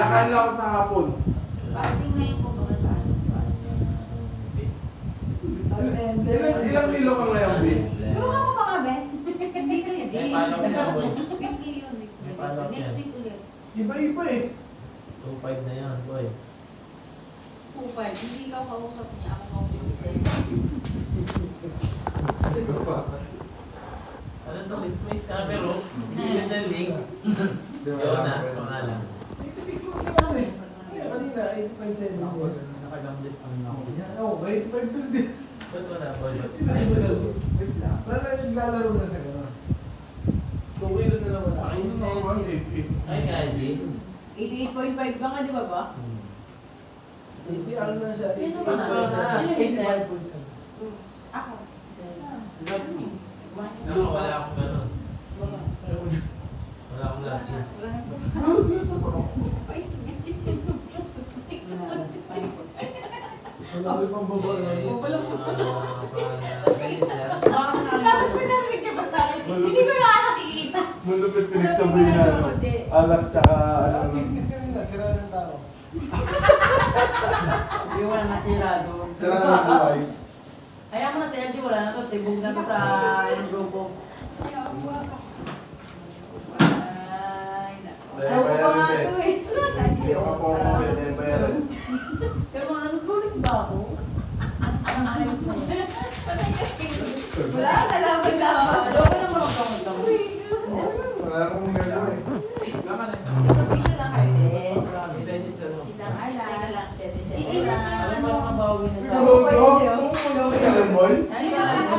Kakain lang ako sa hapon. Fasting na yung kumbaga sa ano. Ilang kilo ka ngayon, B? Tulungan mo pa nga, Ben. Hindi ko yun. May follow up yan, boy. Weekly yun. May follow up Next yan. week ulit. Iba-iba eh. 2.5 na yan, boy. 2-5. Hindi ikaw kausap niya. Ako kausap niya. Ano to? May camera. Hindi siya na link. Jonas, pangalan. 86 mo ka naman eh. Kanina, 8.7 ako. Nakagambit pa rin ako. Yan, oo, 8.5 din. Ba't wala, boy? Wait lang. Wala naglalaro na sa gano'n. 2 kilo na naman. Ay, Ano sa'yo, naman, eh. 8.8. Ay, Kaji. 88.5 ka nga, di ba ba? Hindi, ano na siya? Ano ba na? 8.5. Ako. Naku, wala akong gano'n. Wala akong laki. Wala ko pang babae. Tapos may narinig ka pa sa akin. Hindi ko na nakikita. Malupit pinagsabi na ano. Alak tsaka ano. Tignis ka rin na, sira ng tao. Hindi wala nasira doon. Sira ng buhay. Kaya ako na sa LG, wala na to. Tibog na to sa yung grupo. Ako pa nga ito eh. Yung ako mo rin, eh, bayaran. Pero mga nagugulong ba ako? Wala, salamat lang. Loko na mga kamag-kamag. Wala akong gagawin eh. Tama na isa. Sasabihin na lang kayo. Isang alam. Teka lang, shete. Alam mo mga bawi na sa Pupuntos ka rin, boy? Ay,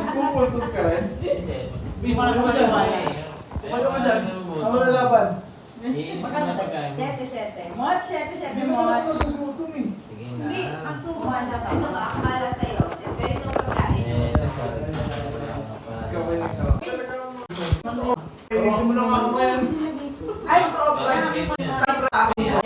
Pupuntos ka rin? Hindi. Hindi mo na sa kaliwala. Ano ka dyan? Ano na laban? Iinit na pagkain mo. Shete. Mot, shete, Hindi mo mot. naman nagugutom eh. Sige Hindi, na. ang subukan na ito ba? Akala sa'yo. Ito yung pagkain. Ikaw ba yung ikaw? Isim mo na nga ako yan. Ay! Ay,